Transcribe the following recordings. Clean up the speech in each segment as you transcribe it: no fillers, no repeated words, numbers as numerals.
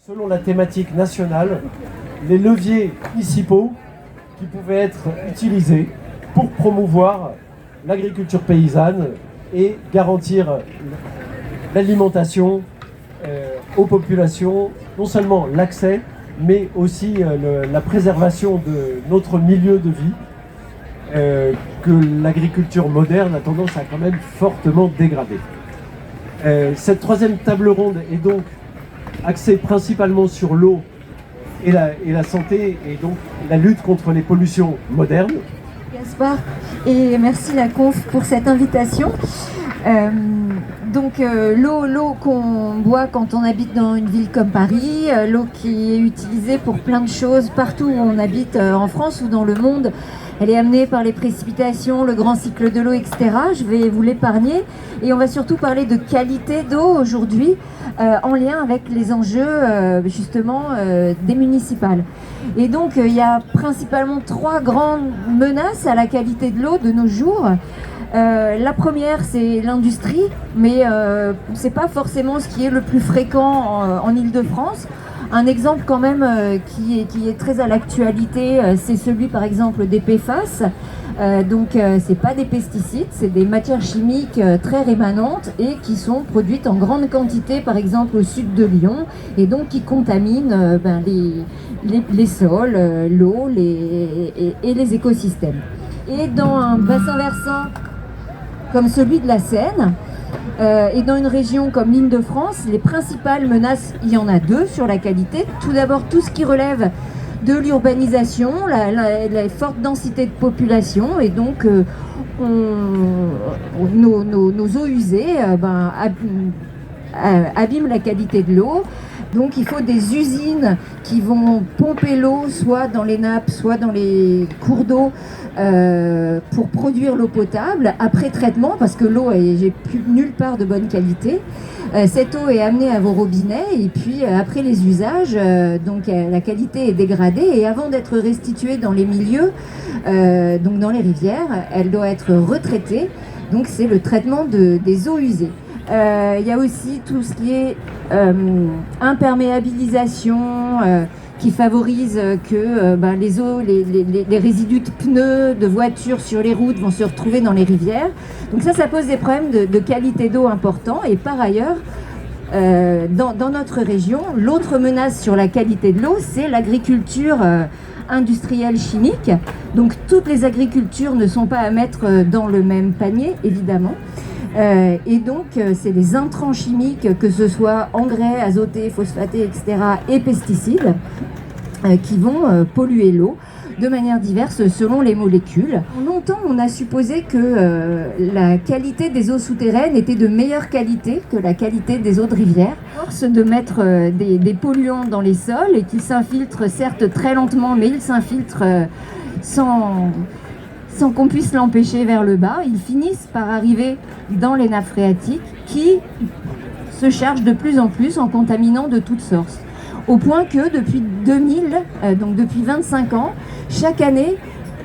selon la thématique nationale, les leviers municipaux qui pouvaient être utilisés pour promouvoir l'agriculture paysanne et garantir l'alimentation aux populations, non seulement l'accès, mais aussi la préservation de notre milieu de vie, que l'agriculture moderne a tendance à quand même fortement dégrader. Cette troisième table ronde est donc axée principalement sur l'eau et la santé, et donc la lutte contre les pollutions modernes. Gaspard, et merci la conf pour cette invitation. L'eau qu'on boit quand on habite dans une ville comme Paris, l'eau qui est utilisée pour plein de choses partout où on habite en France ou dans le monde, elle est amenée par les précipitations, le grand cycle de l'eau, etc. Je vais vous l'épargner et on va surtout parler de qualité d'eau aujourd'hui en lien avec les enjeux des municipales. Et donc il y a principalement 3 grandes menaces à la qualité de l'eau de nos jours. La première, c'est l'industrie, mais c'est pas forcément ce qui est le plus fréquent en Île-de-France. Un exemple quand même qui est très à l'actualité, c'est celui par exemple des PFAS. C'est pas des pesticides, c'est des matières chimiques très rémanentes et qui sont produites en grande quantité par exemple au sud de Lyon et donc qui contaminent les sols, l'eau et les écosystèmes. Et dans un bassin versant comme celui de la Seine, et dans une région comme l'Île-de-France, les principales menaces, il y en a 2 sur la qualité. Tout d'abord, tout ce qui relève de l'urbanisation, la forte densité de population, et donc nos eaux usées abîment la qualité de l'eau. Donc il faut des usines qui vont pomper l'eau, soit dans les nappes, soit dans les cours d'eau, pour produire l'eau potable, après traitement, parce que l'eau j'ai plus nulle part de bonne qualité. Cette eau est amenée à vos robinets, et puis après les usages, la qualité est dégradée, et avant d'être restituée dans les milieux, donc dans les rivières, elle doit être retraitée. Donc c'est le traitement des eaux usées. Il y a aussi tout ce qui est imperméabilisation, qui favorise que les résidus de pneus, de voitures sur les routes vont se retrouver dans les rivières. Donc ça pose des problèmes de qualité d'eau importants. Et par ailleurs, dans notre région, l'autre menace sur la qualité de l'eau, c'est l'agriculture industrielle chimique. Donc toutes les agricultures ne sont pas à mettre dans le même panier, évidemment. C'est les intrants chimiques, que ce soit engrais, azotés, phosphatés, etc., et pesticides, qui vont polluer l'eau de manière diverse selon les molécules. Longtemps, on a supposé que la qualité des eaux souterraines était de meilleure qualité que la qualité des eaux de rivière. Force de mettre des polluants dans les sols et qui s'infiltrent certes très lentement, mais ils s'infiltrent sans qu'on puisse l'empêcher vers le bas. Ils finissent par arriver dans les nappes phréatiques qui se chargent de plus en plus en contaminant de toutes sortes. Au point que depuis 2000, donc depuis 25 ans, chaque année,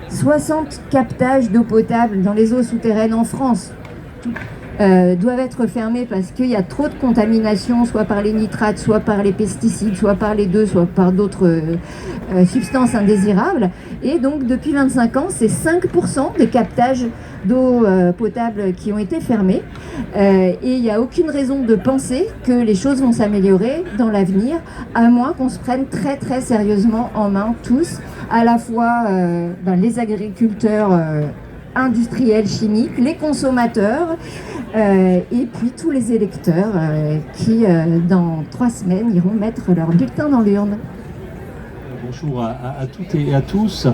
60 captages d'eau potable dans les eaux souterraines en France doivent être fermés parce qu'il y a trop de contamination, soit par les nitrates, soit par les pesticides, soit par les deux, soit par d'autres substances indésirables. Et donc depuis 25 ans, c'est 5% des captages d'eau potable qui ont été fermés. Et il n'y a aucune raison de penser que les choses vont s'améliorer dans l'avenir, à moins qu'on se prenne très très sérieusement en main tous, à la fois les agriculteurs industriels chimiques, les consommateurs, et puis tous les électeurs qui, dans 3 semaines, iront mettre leur bulletin dans l'urne. Bonjour à toutes et à tous.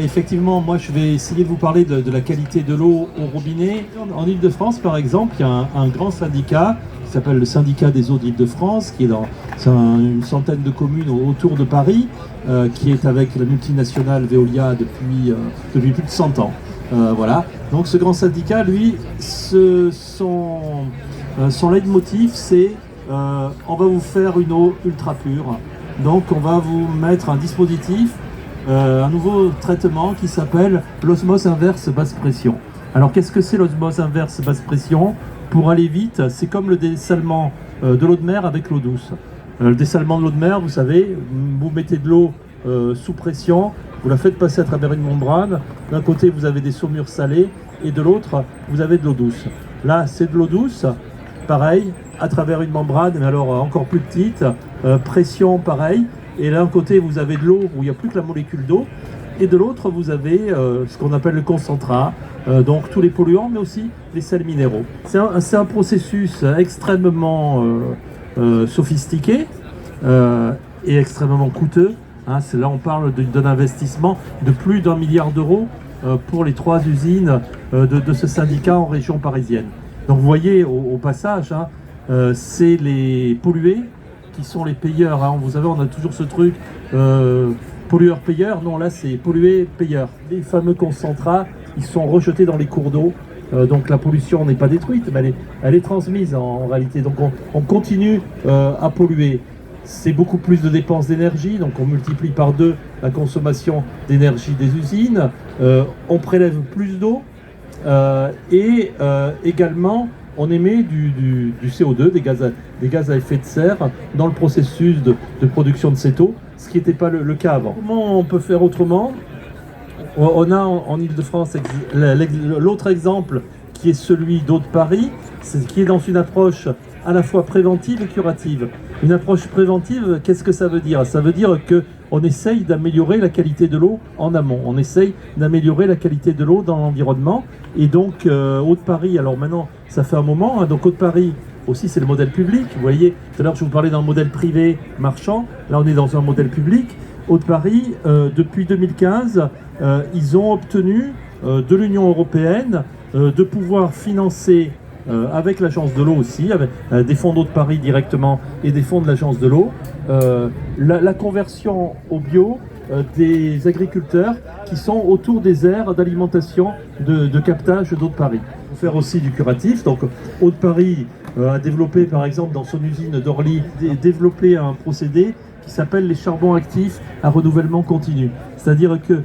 Effectivement, moi je vais essayer de vous parler de la qualité de l'eau au robinet. En Île-de-France, par exemple, il y a un grand syndicat qui s'appelle le syndicat des eaux d'Île-de-France, qui est dans une centaine de communes autour de Paris, qui est avec la multinationale Veolia depuis plus de 100 ans. Voilà. Donc ce grand syndicat, lui, son leitmotiv, c'est on va vous faire une eau ultra pure. Donc on va vous mettre un dispositif, un nouveau traitement qui s'appelle l'osmose inverse basse pression. Alors qu'est-ce que c'est l'osmose inverse basse pression? Pour aller vite, c'est comme le dessalement de l'eau de mer avec l'eau douce. Le dessalement de l'eau de mer, vous savez, vous mettez de l'eau sous pression, vous la faites passer à travers une membrane. D'un côté, vous avez des saumures salées et de l'autre, vous avez de l'eau douce. Là, c'est de l'eau douce, pareil, à travers une membrane, mais alors encore plus petite, pression pareil. Et d'un côté, vous avez de l'eau où il n'y a plus que la molécule d'eau. Et de l'autre, vous avez ce qu'on appelle le concentrat, donc tous les polluants, mais aussi les sels minéraux. C'est un processus extrêmement sophistiqué et extrêmement coûteux. Hein, là, on parle d'un investissement de plus d'1 milliard d'euros pour les 3 usines de ce syndicat en région parisienne. Donc vous voyez au passage, hein, c'est les pollués qui sont les payeurs. Hein. Vous savez, on a toujours ce truc pollueur-payeur. Non, là c'est pollué-payeur. Les fameux concentrats, ils sont rejetés dans les cours d'eau. Donc la pollution n'est pas détruite, mais elle est transmise en réalité. Donc on continue à polluer. C'est beaucoup plus de dépenses d'énergie, donc on multiplie par 2 la consommation d'énergie des usines. On prélève plus d'eau et également on émet du CO2, des gaz à effet de serre dans le processus de production de cette eau, ce qui n'était pas le cas avant. Comment on peut faire autrement? On a en Ile-de-France l'autre exemple qui est celui d'Eau de Paris, qui est dans une approche à la fois préventive et curative. Une approche préventive, qu'est-ce que ça veut dire? Ça veut dire qu'on essaye d'améliorer la qualité de l'eau en amont. On essaye d'améliorer la qualité de l'eau dans l'environnement. Et donc, Eau de Paris, alors maintenant, ça fait un moment, hein, donc Eau de Paris, aussi c'est le modèle public. Vous voyez, tout à l'heure je vous parlais d'un modèle privé marchand, là on est dans un modèle public. Eau de Paris, depuis 2015, ils ont obtenu de l'Union européenne de pouvoir financer avec l'agence de l'eau aussi, avec des fonds d'Eau de Paris directement et des fonds de l'agence de l'eau, la conversion au bio des agriculteurs qui sont autour des aires d'alimentation de captage d'Eau de Paris. On peut faire aussi du curatif, donc Eau de Paris a développé par exemple dans son usine d'Orly, développé un procédé qui s'appelle les charbons actifs à renouvellement continu. C'est-à-dire que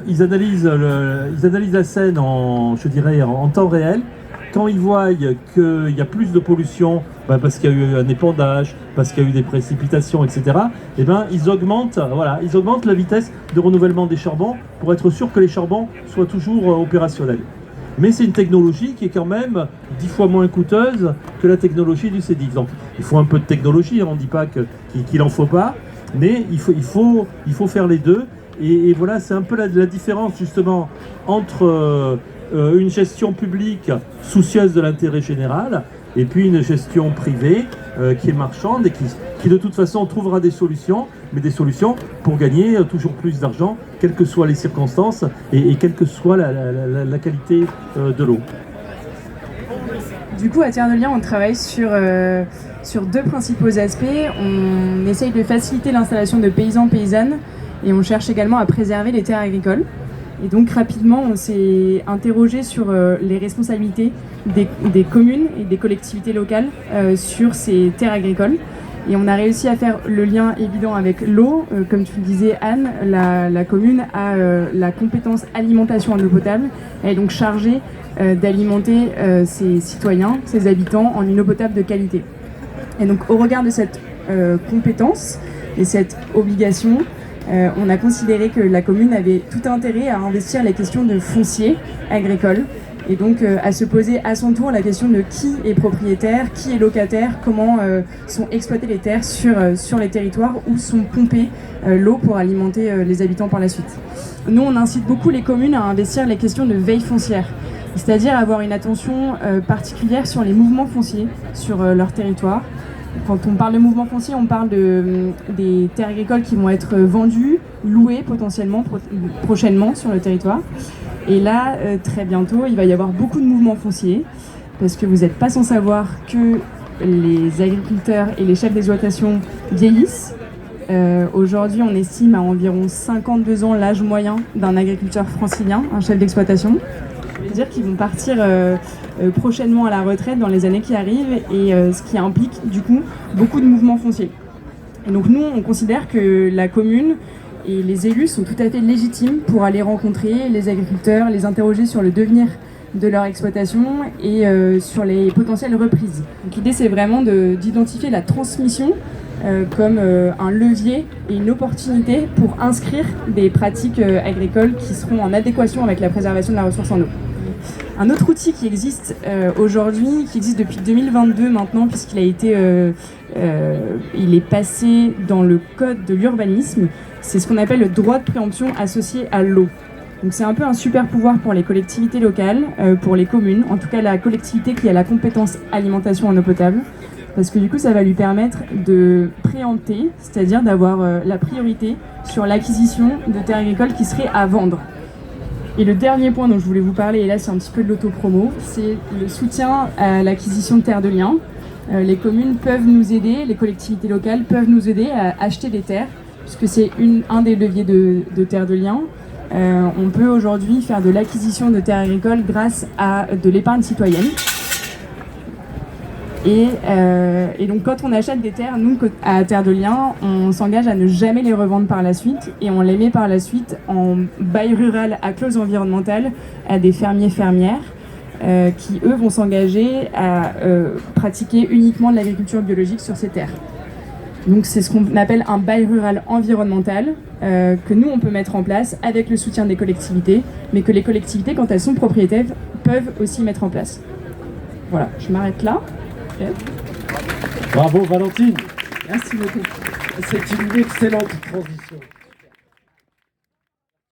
ils analysent la Seine en temps réel. Quand ils voient qu'il y a plus de pollution, parce qu'il y a eu un épandage, parce qu'il y a eu des précipitations, etc., eh ben, ils augmentent la vitesse de renouvellement des charbons pour être sûr que les charbons soient toujours opérationnels. Mais c'est une technologie qui est quand même 10 fois moins coûteuse que la technologie du CEDIF. Donc il faut un peu de technologie, on ne dit pas qu'il n'en faut pas, mais il faut faire les deux. Et voilà, c'est un peu la différence justement entre une gestion publique soucieuse de l'intérêt général et puis une gestion privée qui est marchande et qui de toute façon trouvera des solutions, mais des solutions pour gagner toujours plus d'argent, quelles que soient les circonstances et quelle que soit la qualité de l'eau. Du coup, à Terre de Liens, on travaille sur 2 principaux aspects. On essaye de faciliter l'installation de paysans-paysannes et on cherche également à préserver les terres agricoles. Et donc rapidement, on s'est interrogé sur les responsabilités des communes et des collectivités locales sur ces terres agricoles. Et on a réussi à faire le lien évident avec l'eau. Comme tu le disais, Anne, la commune a la compétence alimentation en eau potable. Elle est donc chargée d'alimenter ses citoyens, ses habitants en une eau potable de qualité. Et donc au regard de cette compétence et cette obligation, on a considéré que la commune avait tout intérêt à investir les questions de foncier agricole et donc à se poser à son tour la question de qui est propriétaire, qui est locataire, comment sont exploitées les terres sur les territoires où sont pompées l'eau pour alimenter les habitants par la suite. Nous, on incite beaucoup les communes à investir les questions de veille foncière, c'est-à-dire avoir une attention particulière sur les mouvements fonciers sur leur territoire. Quand on parle de mouvement foncier, on parle des terres agricoles qui vont être vendues, louées potentiellement prochainement sur le territoire. Et là, très bientôt, il va y avoir beaucoup de mouvements fonciers parce que vous n'êtes pas sans savoir que les agriculteurs et les chefs d'exploitation vieillissent. Aujourd'hui, on estime à environ 52 ans l'âge moyen d'un agriculteur francilien, un chef d'exploitation. C'est-à-dire qu'ils vont partir prochainement à la retraite dans les années qui arrivent et ce qui implique du coup beaucoup de mouvements fonciers. Et donc nous, on considère que la commune et les élus sont tout à fait légitimes pour aller rencontrer les agriculteurs, les interroger sur le devenir de leur exploitation et sur les potentielles reprises. Donc l'idée, c'est vraiment d'identifier la transmission comme un levier et une opportunité pour inscrire des pratiques agricoles qui seront en adéquation avec la préservation de la ressource en eau. Un autre outil qui existe aujourd'hui, qui existe depuis 2022 maintenant, puisqu'il a été, il est passé dans le code de l'urbanisme, c'est ce qu'on appelle le droit de préemption associé à l'eau. Donc c'est un peu un super pouvoir pour les collectivités locales, pour les communes, en tout cas la collectivité qui a la compétence alimentation en eau potable, parce que du coup ça va lui permettre de préempter, c'est-à-dire d'avoir la priorité sur l'acquisition de terres agricoles qui seraient à vendre. Et le dernier point dont je voulais vous parler, et là c'est un petit peu de l'autopromo, c'est le soutien à l'acquisition de terres de liens. Les communes peuvent nous aider, les collectivités locales peuvent nous aider à acheter des terres, puisque c'est un des leviers de terres de liens. On peut aujourd'hui faire de l'acquisition de terres agricoles grâce à de l'épargne citoyenne. Et donc quand on achète des terres, nous à Terre de Liens, on s'engage à ne jamais les revendre par la suite et on les met par la suite en bail rural à clause environnementale à des fermiers-fermières qui eux vont s'engager à pratiquer uniquement de l'agriculture biologique sur ces terres. Donc c'est ce qu'on appelle un bail rural environnemental que nous on peut mettre en place avec le soutien des collectivités, mais que les collectivités quand elles sont propriétaires peuvent aussi mettre en place. Voilà, je m'arrête là. Bravo Valentine. Merci beaucoup. C'est une excellente transition.